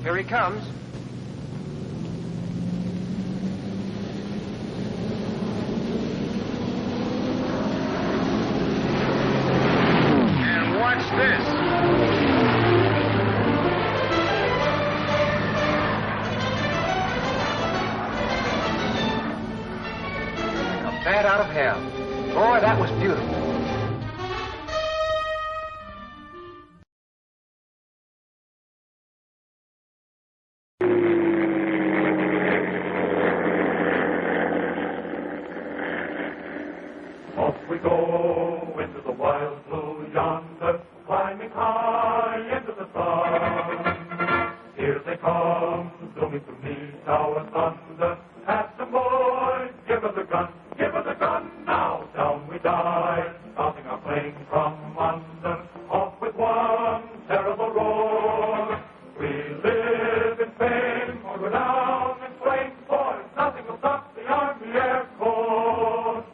Here he comes. And watch this. A bat out of hell. Boy, that was beautiful. Off we go into the wild blue yonder, climbing high into the sun. Here they come, zooming to meet our thunder. Captain boy, give us a gun, give us a gun. Now down we dive, stopping our plane from under. Off with one terrible roar. We live in fame, or go down in flames. Boys, nothing will stop the Army Air Corps.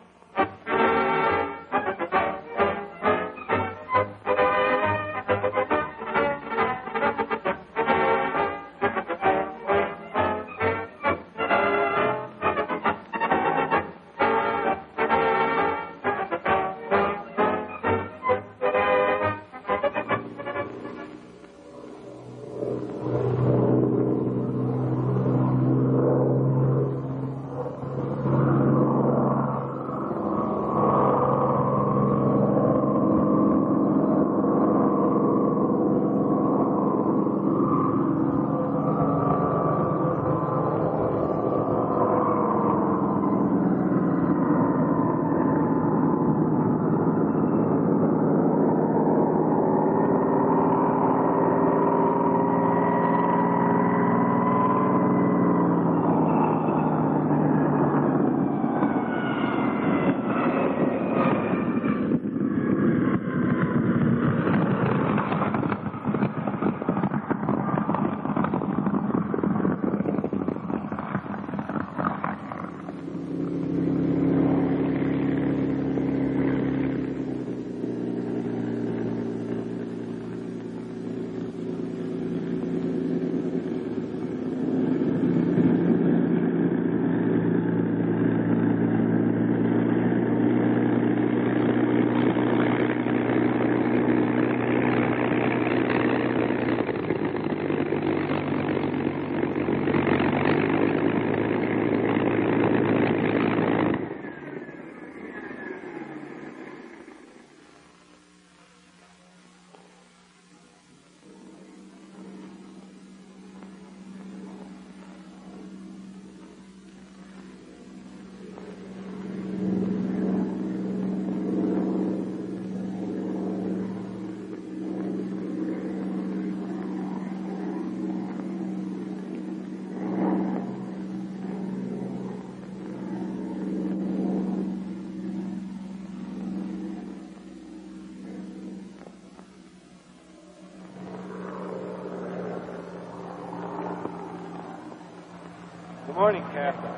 Good morning, Captain.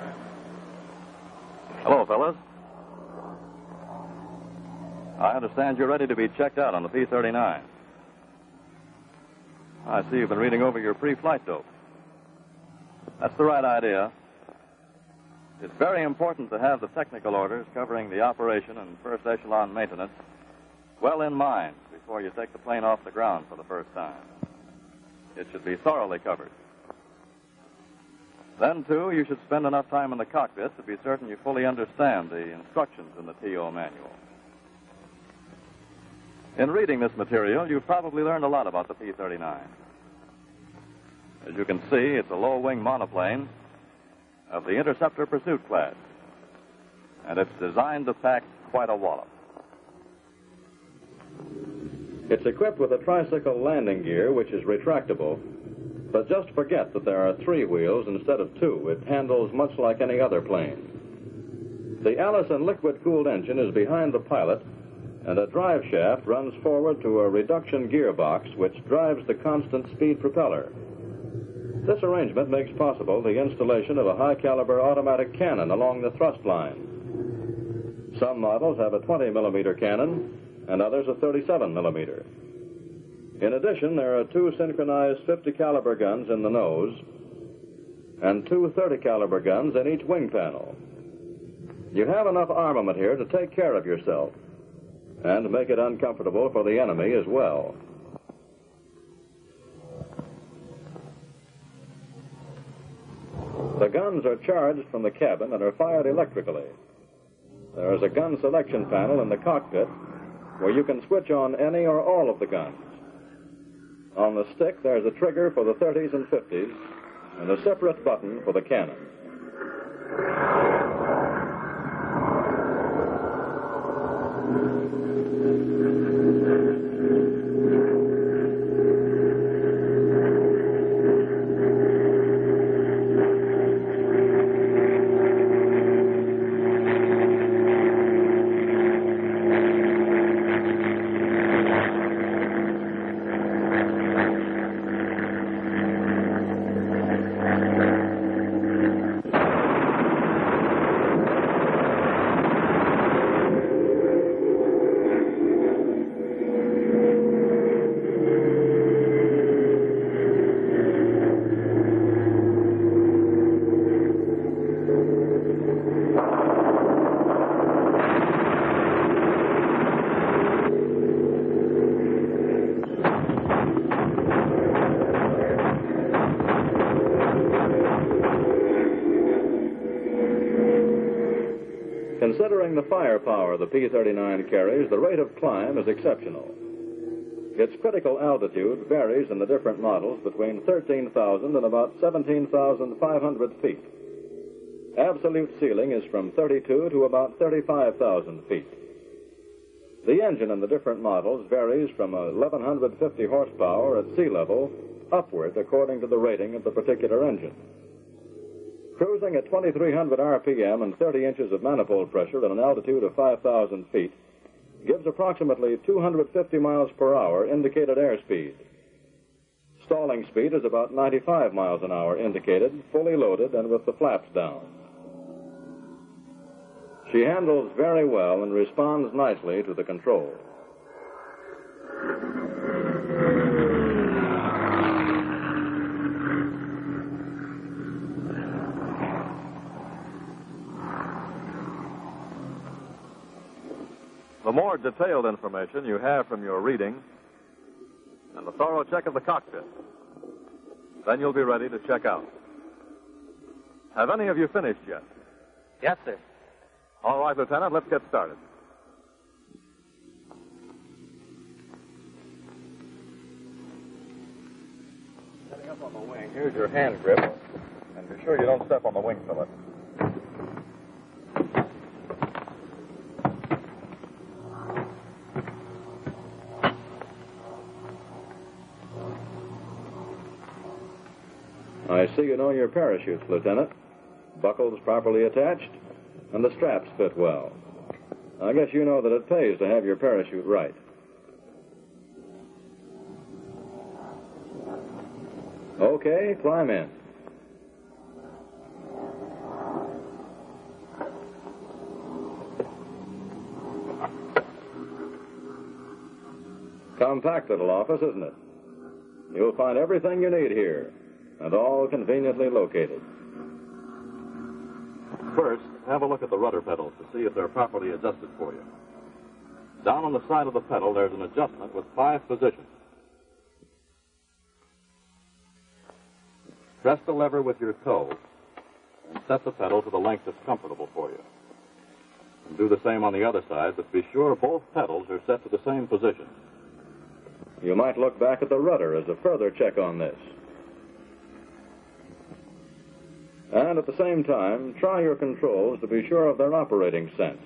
Hello, fellas. I understand you're ready to be checked out on the P-39. I see you've been reading over your pre-flight dope. That's the right idea. It's very important to have the technical orders covering the operation and first echelon maintenance well in mind before you take the plane off the ground for the first time. It should be thoroughly covered. Then, too, you should spend enough time in the cockpit to be certain you fully understand the instructions in the TO manual. In reading this material, you've probably learned a lot about the P-39. As you can see, it's a low-wing monoplane of the interceptor pursuit class, and it's designed to pack quite a wallop. It's equipped with a tricycle landing gear, which is retractable. But just forget that there are 3 wheels instead of 2. It handles much like any other plane. The Allison liquid-cooled engine is behind the pilot, and a drive shaft runs forward to a reduction gearbox which drives the constant speed propeller. This arrangement makes possible the installation of a high-caliber automatic cannon along the thrust line. Some models have a 20-millimeter cannon, and others a 37-millimeter. In addition, there are two synchronized 50 caliber guns in the nose and two 30 caliber guns in each wing panel. You have enough armament here to take care of yourself and make it uncomfortable for the enemy as well. The guns are charged from the cabin and are fired electrically. There is a gun selection panel in the cockpit where you can switch on any or all of the guns. On the stick, there's a trigger for the 30s and 50s and a separate button for the cannon. Considering the firepower the P-39 carries, the rate of climb is exceptional. Its critical altitude varies in the different models between 13,000 and about 17,500 feet. Absolute ceiling is from 32 to about 35,000 feet. The engine in the different models varies from 1,150 horsepower at sea level upward according to the rating of the particular engine. Cruising at 2,300 RPM and 30 inches of manifold pressure at an altitude of 5,000 feet gives approximately 250 miles per hour indicated airspeed. Stalling speed is about 95 miles an hour indicated, fully loaded and with the flaps down. She handles very well and responds nicely to the controls. The more detailed information you have from your reading and a thorough check of the cockpit, then you'll be ready to check out. Have any of you finished yet? Yes, sir. All right, Lieutenant, let's get started. Setting up on the wing, here's your hand grip, and be sure you don't step on the wing fillet. I see you know your parachutes, Lieutenant. Buckles properly attached, and the straps fit well. I guess you know that it pays to have your parachute right. Okay, climb in. Compact little office, isn't it? You'll find everything you need here, and all conveniently located. First, have a look at the rudder pedals to see if they're properly adjusted for you. Down on the side of the pedal, there's an adjustment with 5 positions. Press the lever with your toe and set the pedal to the length that's comfortable for you. And do the same on the other side, but be sure both pedals are set to the same position. You might look back at the rudder as a further check on this. And at the same time, try your controls to be sure of their operating sense.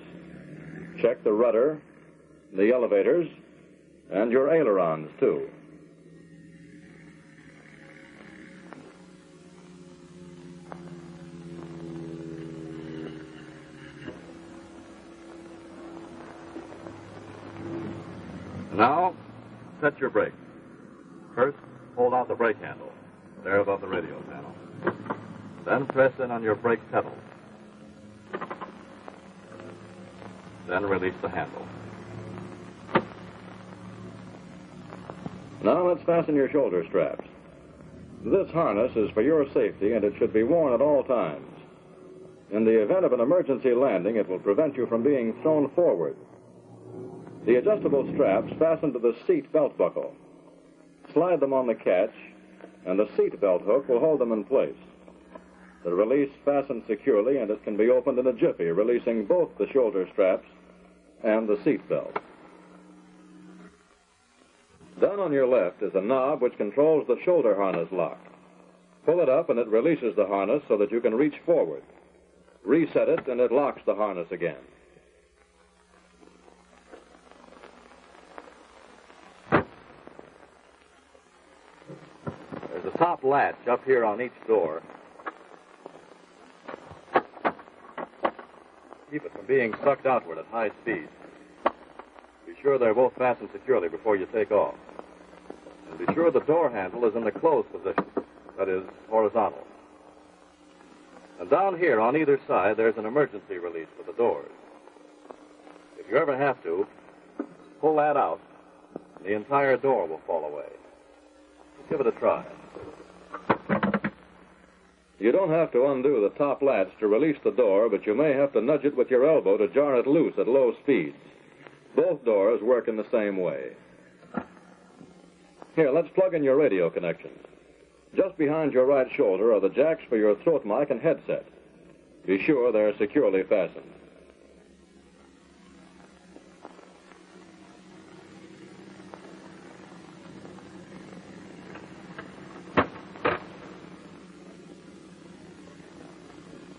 Check the rudder, the elevators, and your ailerons, too. Now, set your brakes. First, hold out the brake handle, there above the radio panel. Then press in on your brake pedal. Then release the handle. Now let's fasten your shoulder straps. This harness is for your safety, and it should be worn at all times. In the event of an emergency landing, it will prevent you from being thrown forward. The adjustable straps fasten to the seat belt buckle. Slide them on the catch, and the seat belt hook will hold them in place. The release fastens securely, and it can be opened in a jiffy, releasing both the shoulder straps and the seat belt. Down on your left is a knob which controls the shoulder harness lock. Pull it up, and it releases the harness so that you can reach forward. Reset it, and it locks the harness again. There's a top latch up here on each door. Keep it from being sucked outward at high speed. Be sure they're both fastened securely before you take off. And be sure the door handle is in the closed position, that is, horizontal. And down here on either side, there's an emergency release for the doors. If you ever have to, pull that out, and the entire door will fall away. Give it a try. You don't have to undo the top latch to release the door, but you may have to nudge it with your elbow to jar it loose at low speeds. Both doors work in the same way. Here, let's plug in your radio connections. Just behind your right shoulder are the jacks for your throat mic and headset. Be sure they're securely fastened.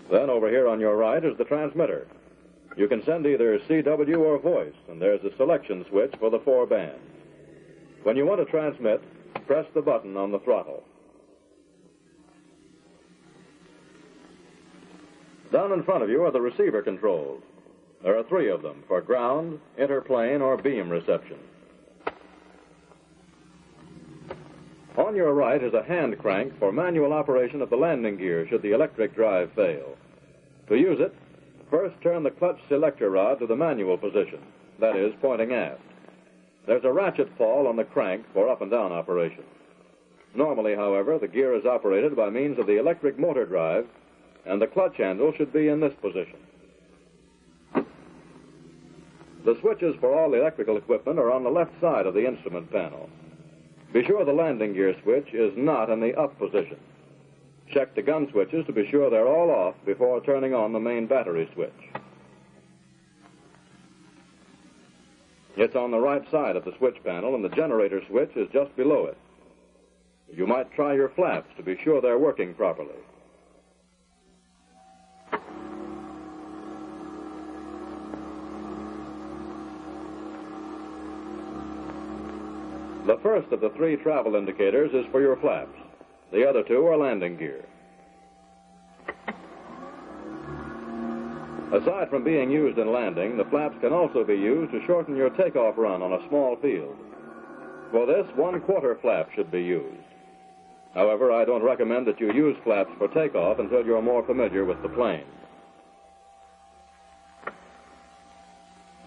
Then over here on your right is the transmitter. You can send either CW or voice, and there's a selection switch for the 4 bands. When you want to transmit, press the button on the throttle. Down in front of you are the receiver controls. There are 3 of them for ground, interplane, or beam reception. On your right is a hand crank for manual operation of the landing gear should the electric drive fail. To use it, first turn the clutch selector rod to the manual position, that is, pointing aft. There's a ratchet pawl on the crank for up and down operation. Normally, however, the gear is operated by means of the electric motor drive, and the clutch handle should be in this position. The switches for all electrical equipment are on the left side of the instrument panel. Be sure the landing gear switch is not in the up position. Check the gun switches to be sure they're all off before turning on the main battery switch. It's on the right side of the switch panel, and the generator switch is just below it. You might try your flaps to be sure they're working properly. The first of the 3 travel indicators is for your flaps. The other 2 are landing gear. Aside from being used in landing, the flaps can also be used to shorten your takeoff run on a small field. For this, 1/4 flap should be used. However, I don't recommend that you use flaps for takeoff until you're more familiar with the plane.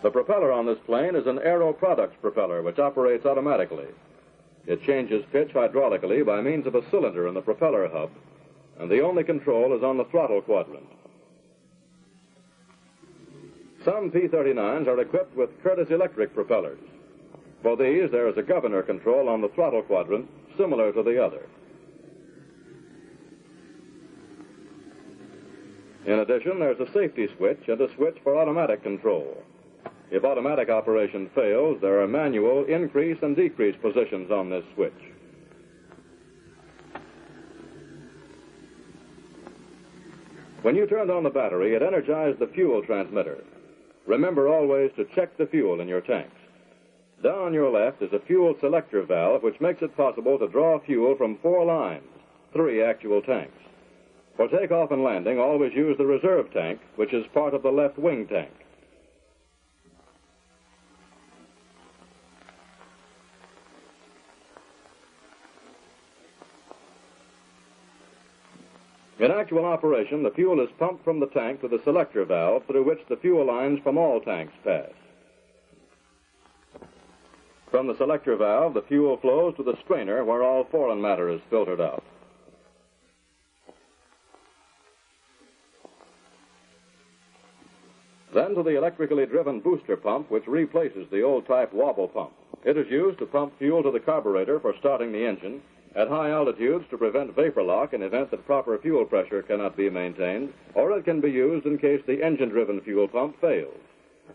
The propeller on this plane is an Aero Products propeller, which operates automatically. It changes pitch hydraulically by means of a cylinder in the propeller hub, and the only control is on the throttle quadrant. Some P-39s are equipped with Curtiss electric propellers. For these, there is a governor control on the throttle quadrant, similar to the other. In addition, there's a safety switch and a switch for automatic control. If automatic operation fails, there are manual increase and decrease positions on this switch. When you turned on the battery, it energized the fuel transmitter. Remember always to check the fuel in your tanks. Down on your left is a fuel selector valve, which makes it possible to draw fuel from 4 lines, 3 actual tanks. For takeoff and landing, always use the reserve tank, which is part of the left wing tank. In actual operation, the fuel is pumped from the tank to the selector valve through which the fuel lines from all tanks pass. From the selector valve, the fuel flows to the strainer where all foreign matter is filtered out. Then to the electrically driven booster pump, which replaces the old-type wobble pump. It is used to pump fuel to the carburetor for starting the engine at high altitudes to prevent vapor lock in event that proper fuel pressure cannot be maintained, or it can be used in case the engine-driven fuel pump fails.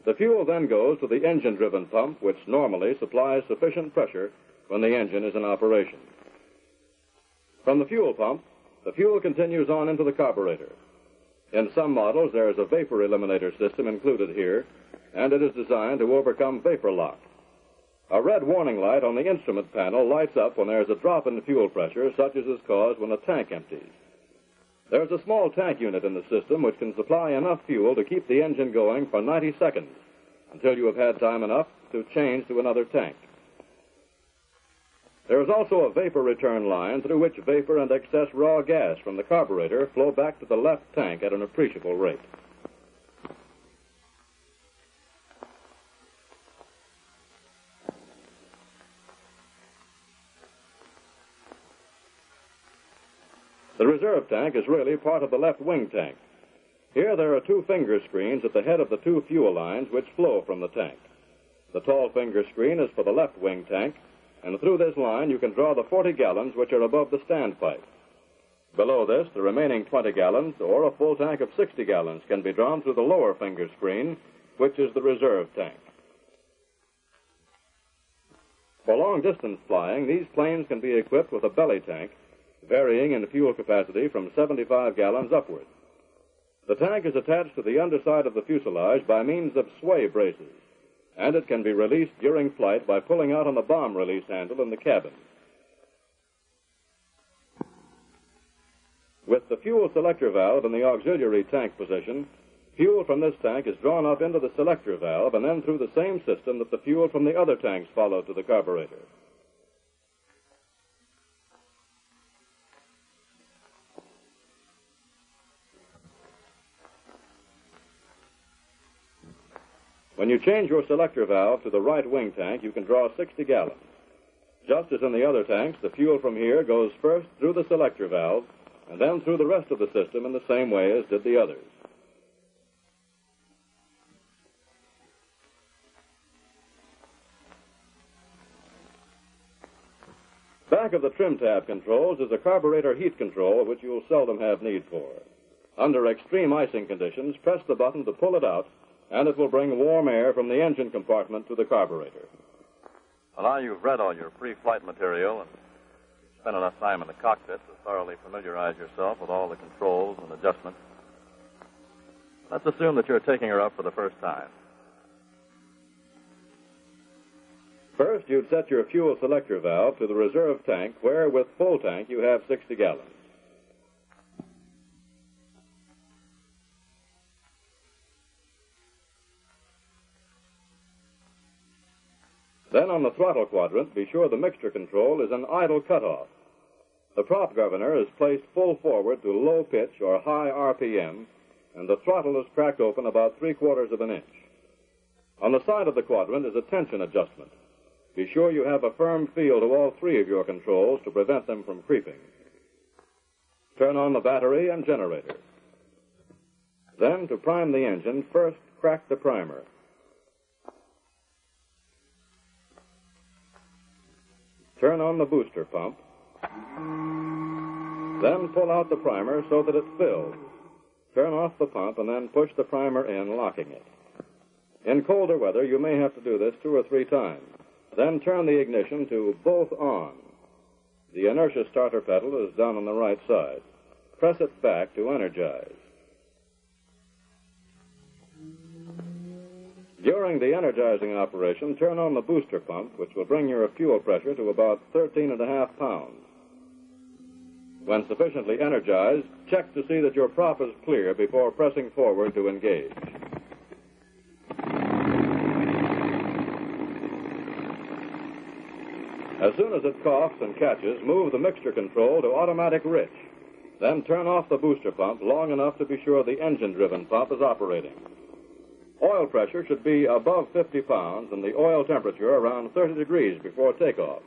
The fuel then goes to the engine-driven pump, which normally supplies sufficient pressure when the engine is in operation. From the fuel pump, the fuel continues on into the carburetor. In some models, there is a vapor eliminator system included here, and it is designed to overcome vapor lock. A red warning light on the instrument panel lights up when there is a drop in fuel pressure, such as is caused when a tank empties. There is a small tank unit in the system which can supply enough fuel to keep the engine going for 90 seconds until you have had time enough to change to another tank. There is also a vapor return line through which vapor and excess raw gas from the carburetor flow back to the left tank at an appreciable rate. The reserve tank is really part of the left wing tank. Here there are two finger screens at the head of the two fuel lines which flow from the tank. The tall finger screen is for the left wing tank, and through this line you can draw the 40 gallons which are above the standpipe. Below this, the remaining 20 gallons, or a full tank of 60 gallons, can be drawn through the lower finger screen, which is the reserve tank. For long-distance flying, these planes can be equipped with a belly tank, varying in fuel capacity from 75 gallons upward. The tank is attached to the underside of the fuselage by means of sway braces, and it can be released during flight by pulling out on the bomb release handle in the cabin. With the fuel selector valve in the auxiliary tank position, fuel from this tank is drawn up into the selector valve and then through the same system that the fuel from the other tanks follow to the carburetor. When you change your selector valve to the right wing tank, you can draw 60 gallons. Just as in the other tanks, the fuel from here goes first through the selector valve and then through the rest of the system in the same way as did the others. Back of the trim tab controls is a carburetor heat control which you'll seldom have need for. Under extreme icing conditions, press the button to pull it out, and it will bring warm air from the engine compartment to the carburetor. Well, now you've read all your pre-flight material and spent enough time in the cockpit to thoroughly familiarize yourself with all the controls and adjustments. Let's assume that you're taking her up for the first time. First, you'd set your fuel selector valve to the reserve tank, where, with full tank, you have 60 gallons. Then on the throttle quadrant, be sure the mixture control is an idle cutoff. The prop governor is placed full forward to low pitch or high RPM, and the throttle is cracked open about 3/4 of an inch. On the side of the quadrant is a tension adjustment. Be sure you have a firm feel to all three of your controls to prevent them from creeping. Turn on the battery and generator. Then, to prime the engine, first crack the primer. Turn on the booster pump. Then pull out the primer so that it fills. Turn off the pump and then push the primer in, locking it. In colder weather, you may have to do this 2 or 3 times. Then turn the ignition to both on. The inertia starter pedal is down on the right side. Press it back to energize. During the energizing operation, turn on the booster pump, which will bring your fuel pressure to about 13.5 pounds. When sufficiently energized, check to see that your prop is clear before pressing forward to engage. As soon as it coughs and catches, move the mixture control to automatic rich. Then turn off the booster pump long enough to be sure the engine-driven pump is operating. Oil pressure should be above 50 pounds and the oil temperature around 30 degrees before takeoff.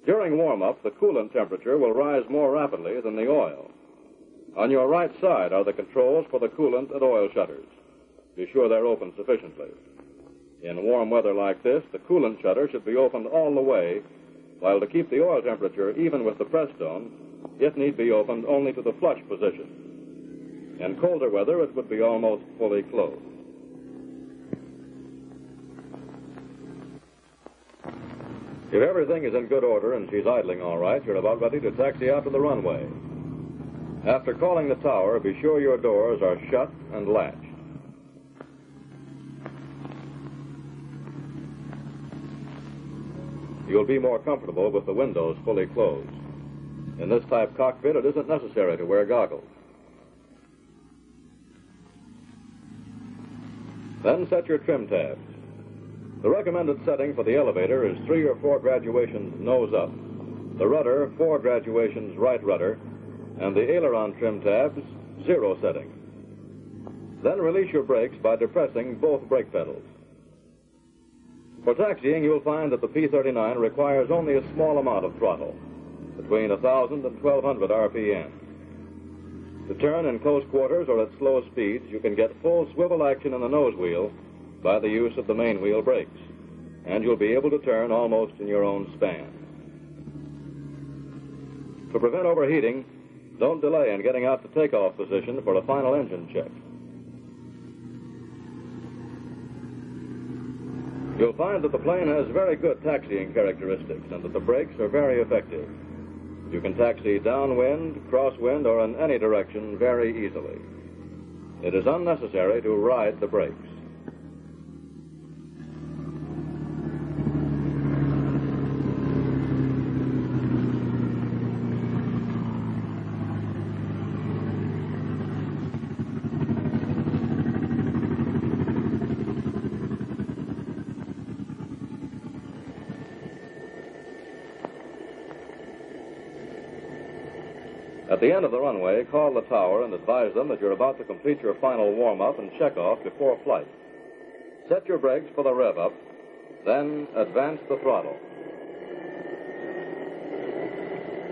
During warm-up, the coolant temperature will rise more rapidly than the oil. On your right side are the controls for the coolant and oil shutters. Be sure they're open sufficiently. In warm weather like this, the coolant shutter should be opened all the way, while to keep the oil temperature even with the press stone, it need be opened only to the flush position. In colder weather, it would be almost fully closed. If everything is in good order and she's idling all right, you're about ready to taxi out to the runway. After calling the tower, be sure your doors are shut and latched. You'll be more comfortable with the windows fully closed. In this type cockpit, it isn't necessary to wear goggles. Then set your trim tabs. The recommended setting for the elevator is 3 or 4 graduations nose up, the rudder 4 graduations right rudder, and the aileron trim tabs 0 setting. Then release your brakes by depressing both brake pedals. For taxiing, you'll find that the P-39 requires only a small amount of throttle, between 1,000 and 1,200 RPM. To turn in close quarters or at slow speeds, you can get full swivel action in the nose wheel by the use of the main wheel brakes, and you'll be able to turn almost in your own span. To prevent overheating, don't delay in getting out to takeoff position for a final engine check. You'll find that the plane has very good taxiing characteristics and that the brakes are very effective. You can taxi downwind, crosswind, or in any direction very easily. It is unnecessary to ride the brakes. At the end of the runway, call the tower and advise them that you're about to complete your final warm-up and check-off before flight. Set your brakes for the rev-up, then advance the throttle.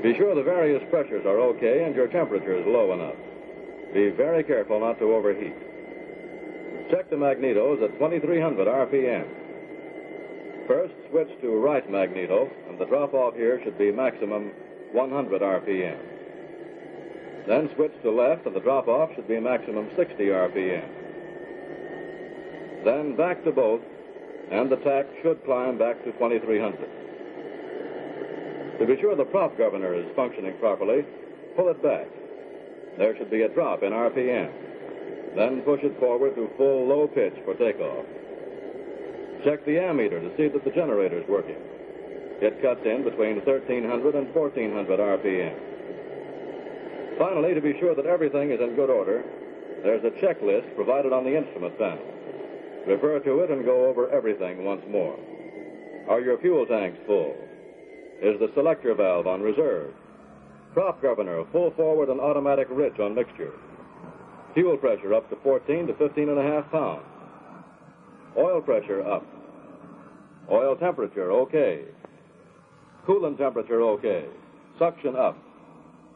Be sure the various pressures are okay and your temperature is low enough. Be very careful not to overheat. Check the magnetos at 2,300 RPM. First, switch to right magneto, and the drop-off here should be maximum 100 RPM. Then switch to left, and the drop-off should be maximum 60 RPM. Then back to both, and the tack should climb back to 2,300. To be sure the prop governor is functioning properly, pull it back. There should be a drop in RPM. Then push it forward to full low pitch for takeoff. Check the ammeter to see that the generator is working. It cuts in between 1,300 and 1,400 RPM. Finally, to be sure that everything is in good order, there's a checklist provided on the instrument panel. Refer to it and go over everything once more. Are your fuel tanks full? Is the selector valve on reserve? Prop governor full forward and automatic rich on mixture. Fuel pressure up to 14 to 15.5 pounds. Oil pressure up. Oil temperature okay. Coolant temperature okay. Suction up.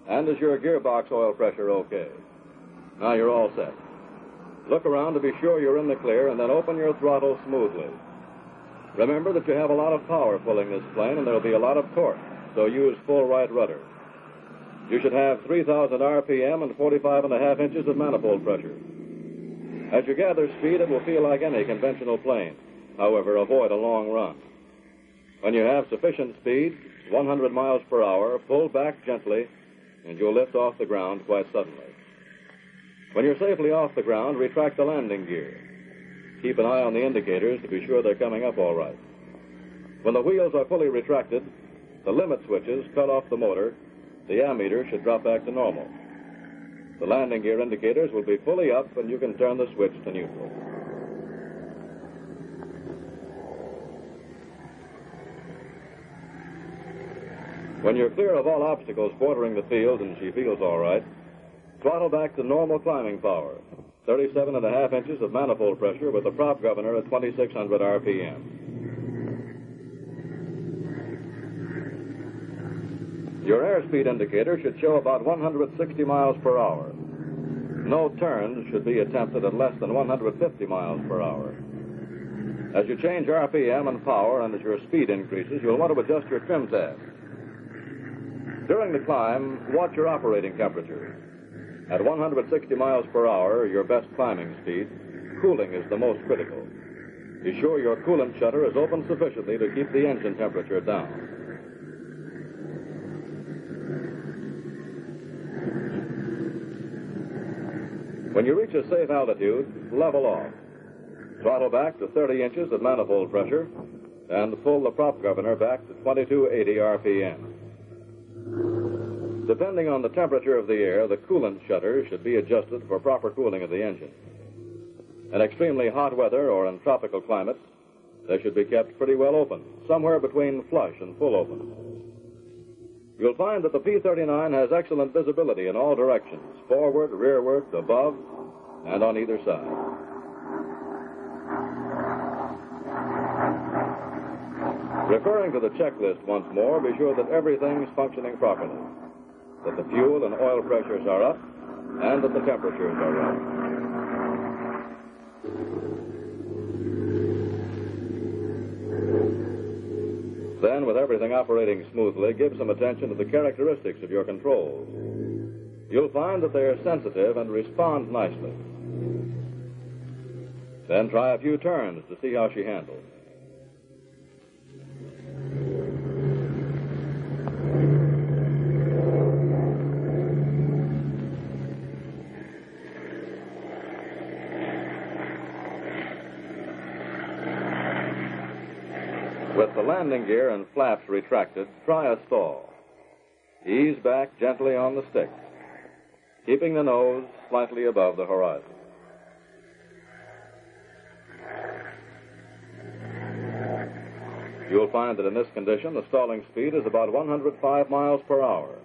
And is your gearbox oil pressure okay? Now you're all set. Look around to be sure you're in the clear and then open your throttle smoothly. Remember that you have a lot of power pulling this plane and there'll be a lot of torque, so use full right rudder. You should have 3,000 RPM and 45.5 inches of manifold pressure. As you gather speed, it will feel like any conventional plane. However, avoid a long run. When you have sufficient speed, 100 miles per hour, pull back gently, and you'll lift off the ground quite suddenly. When you're safely off the ground, retract the landing gear. Keep an eye on the indicators to be sure they're coming up all right. When the wheels are fully retracted, the limit switches cut off the motor. The ammeter should drop back to normal. The landing gear indicators will be fully up, and you can turn the switch to neutral. When you're clear of all obstacles bordering the field and she feels all right, throttle back to normal climbing power. 37.5 inches of manifold pressure with the prop governor at 2,600 RPM. Your airspeed indicator should show about 160 miles per hour. No turns should be attempted at less than 150 miles per hour. As you change RPM and power and as your speed increases, you'll want to adjust your trim tab. During the climb, watch your operating temperature. At 160 miles per hour, your best climbing speed, cooling is the most critical. Be sure your coolant shutter is open sufficiently to keep the engine temperature down. When you reach a safe altitude, level off. Throttle back to 30 inches at manifold pressure and pull the prop governor back to 2280 RPM. Depending on the temperature of the air, the coolant shutter should be adjusted for proper cooling of the engine. In extremely hot weather or in tropical climates, they should be kept pretty well open, somewhere between flush and full open. You'll find that the P-39 has excellent visibility in all directions, forward, rearward, above, and on either side. Referring to the checklist once more, be sure that everything's functioning properly, that the fuel and oil pressures are up, and that the temperatures are right. Then, with everything operating smoothly, give some attention to the characteristics of your controls. You'll find that they are sensitive and respond nicely. Then try a few turns to see how she handles. With the landing gear and flaps retracted, try a stall. Ease back gently on the stick, keeping the nose slightly above the horizon. You'll find that in this condition, the stalling speed is about 105 miles per hour.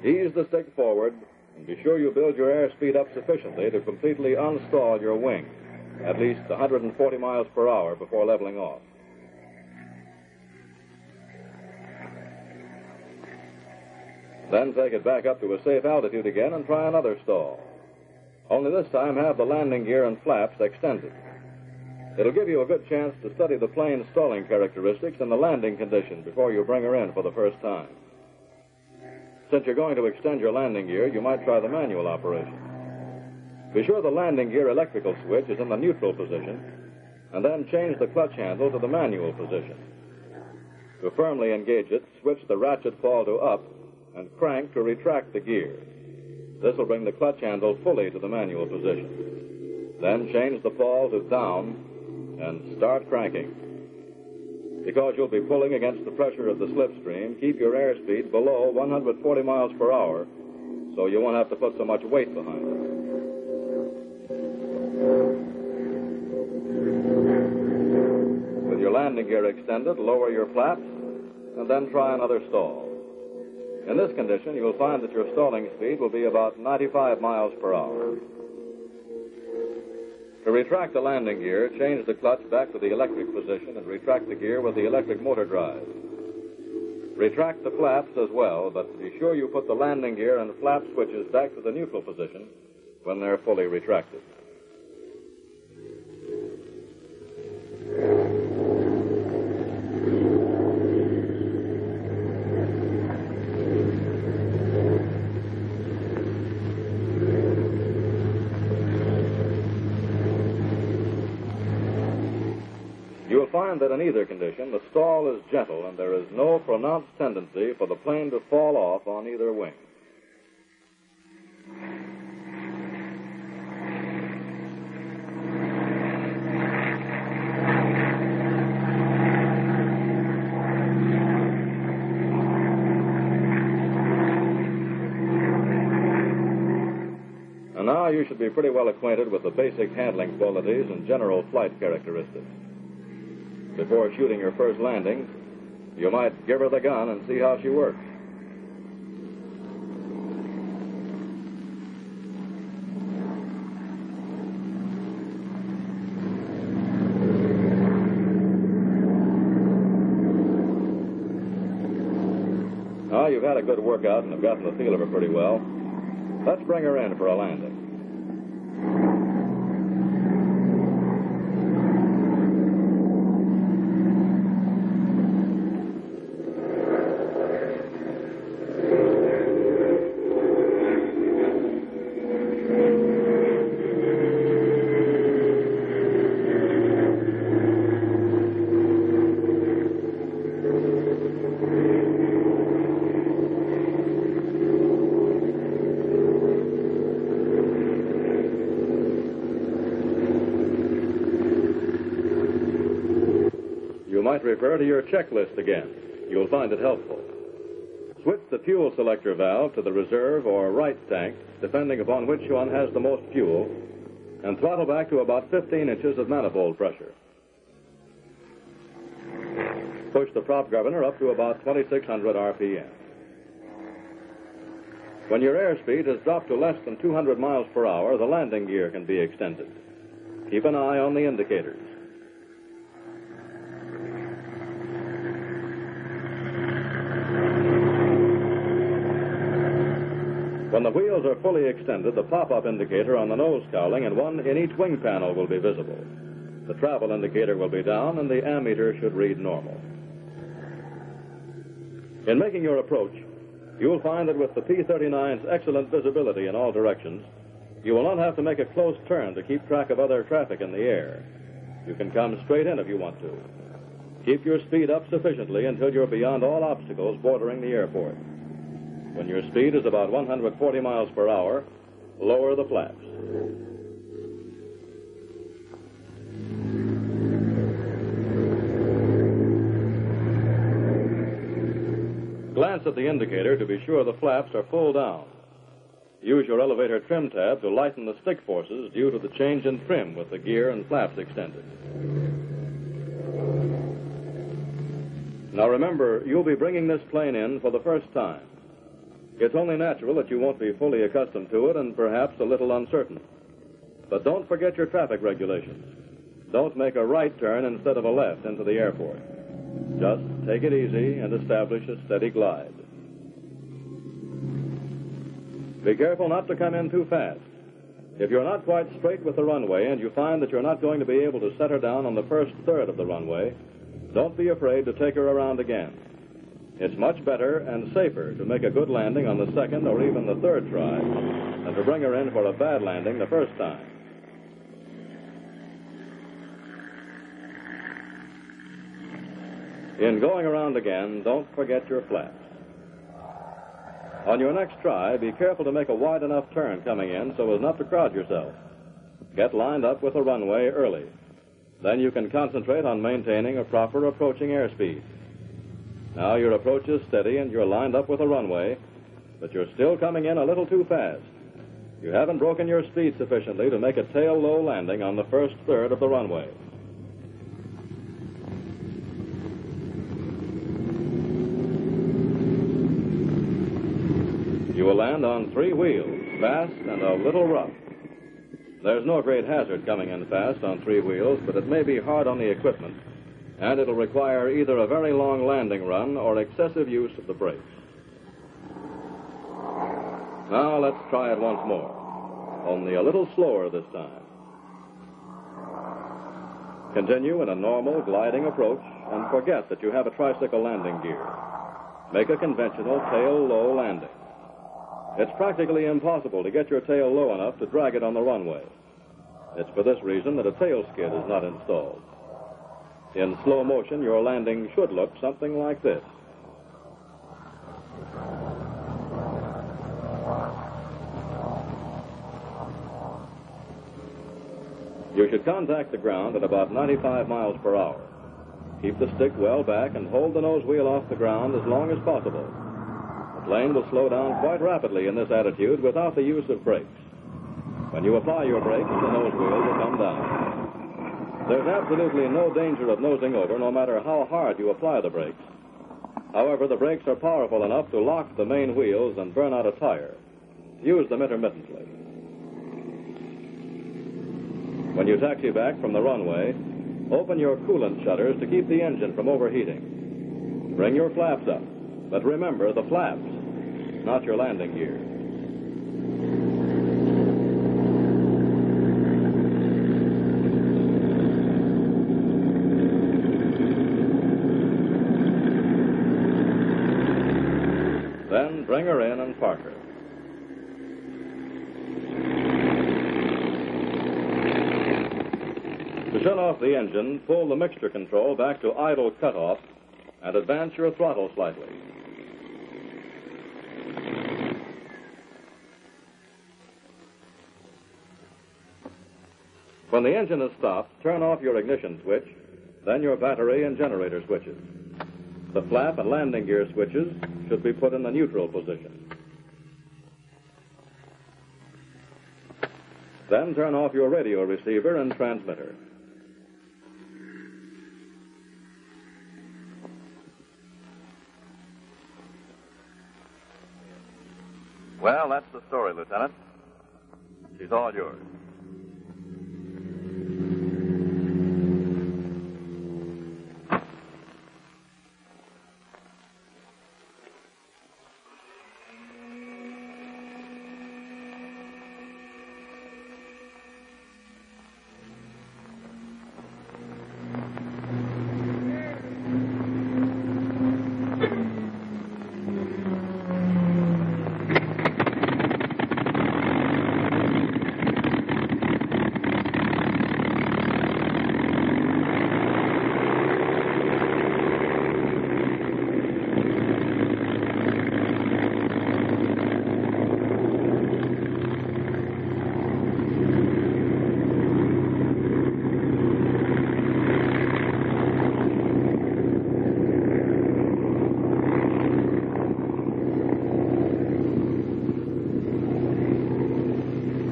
Ease the stick forward and be sure you build your airspeed up sufficiently to completely unstall your wing, at least 140 miles per hour before leveling off. Then take it back up to a safe altitude again and try another stall. Only this time have the landing gear and flaps extended. It'll give you a good chance to study the plane's stalling characteristics and the landing condition before you bring her in for the first time. Since you're going to extend your landing gear, you might try the manual operation. Be sure the landing gear electrical switch is in the neutral position, and then change the clutch handle to the manual position. To firmly engage it, switch the ratchet ball to up and crank to retract the gear. This will bring the clutch handle fully to the manual position. Then change the ball to down and start cranking. Because you'll be pulling against the pressure of the slipstream, keep your airspeed below 140 miles per hour so you won't have to put so much weight behind it. With your landing gear extended, lower your flaps and then try another stall. In this condition, you'll find that your stalling speed will be about 95 miles per hour. To retract the landing gear, change the clutch back to the electric position and retract the gear with the electric motor drive. Retract the flaps as well, but be sure you put the landing gear and flap switches back to the neutral position when they're fully retracted. You'll find that in either condition, the stall is gentle and there is no pronounced tendency for the plane to fall off on either wing. And now you should be pretty well acquainted with the basic handling qualities and general flight characteristics. Before shooting your first landing, you might give her the gun and see how she works. you've had a good workout and have gotten the feel of her pretty well. Let's bring her in for a landing. You might refer to your checklist again. You'll find it helpful. Switch the fuel selector valve to the reserve or right tank, depending upon which one has the most fuel, and throttle back to about 15 inches of manifold pressure. Push the prop governor up to about 2,600 RPM. When your airspeed has dropped to less than 200 miles per hour, the landing gear can be extended. Keep an eye on the indicators. When the wheels are fully extended, the pop-up indicator on the nose cowling and one in each wing panel will be visible. The travel indicator will be down and the ammeter should read normal. In making your approach, you'll find that with the P-39's excellent visibility in all directions, you will not have to make a close turn to keep track of other traffic in the air. You can come straight in if you want to. Keep your speed up sufficiently until you're beyond all obstacles bordering the airport. When your speed is about 140 miles per hour, lower the flaps. Glance at the indicator to be sure the flaps are full down. Use your elevator trim tab to lighten the stick forces due to the change in trim with the gear and flaps extended. Now remember, you'll be bringing this plane in for the first time. It's only natural that you won't be fully accustomed to it and perhaps a little uncertain. But don't forget your traffic regulations. Don't make a right turn instead of a left into the airport. Just take it easy and establish a steady glide. Be careful not to come in too fast. If you're not quite straight with the runway and you find that you're not going to be able to set her down on the first third of the runway, don't be afraid to take her around again. It's much better and safer to make a good landing on the second or even the third try than to bring her in for a bad landing the first time. In going around again, don't forget your flaps. On your next try, be careful to make a wide enough turn coming in so as not to crowd yourself. Get lined up with the runway early. Then you can concentrate on maintaining a proper approaching airspeed. Now your approach is steady and you're lined up with the runway, but you're still coming in a little too fast. You haven't broken your speed sufficiently to make a tail-low landing on the first third of the runway. You will land on 3 wheels, fast and a little rough. There's no great hazard coming in fast on 3 wheels, but it may be hard on the equipment, and it'll require either a very long landing run or excessive use of the brakes. Now let's try it once more, only a little slower this time. Continue in a normal gliding approach and forget that you have a tricycle landing gear. Make a conventional tail-low landing. It's practically impossible to get your tail low enough to drag it on the runway. It's for this reason that a tail skid is not installed. In slow motion, your landing should look something like this. You should contact the ground at about 95 miles per hour. Keep the stick well back and hold the nose wheel off the ground as long as possible. The plane will slow down quite rapidly in this attitude without the use of brakes. When you apply your brakes, the nose wheel will come down. There's absolutely no danger of nosing over, no matter how hard you apply the brakes. However, the brakes are powerful enough to lock the main wheels and burn out a tire. Use them intermittently. When you taxi back from the runway, open your coolant shutters to keep the engine from overheating. Bring your flaps up. But remember the flaps, not your landing gear. Then bring her in and park her. To shut off the engine, pull the mixture control back to idle cutoff and advance your throttle slightly. When the engine is stopped, turn off your ignition switch, then your battery and generator switches. The flap and landing gear switches should be put in the neutral position. Then turn off your radio receiver and transmitter. Well, that's the story, Lieutenant. She's all yours.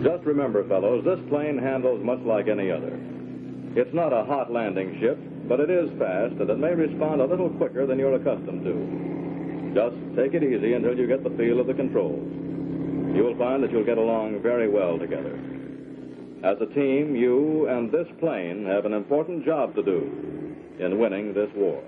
Just remember, fellows, this plane handles much like any other. It's not a hot landing ship, but it is fast, and it may respond a little quicker than you're accustomed to. Just take it easy until you get the feel of the controls. You'll find that you'll get along very well together. As a team, you and this plane have an important job to do in winning this war.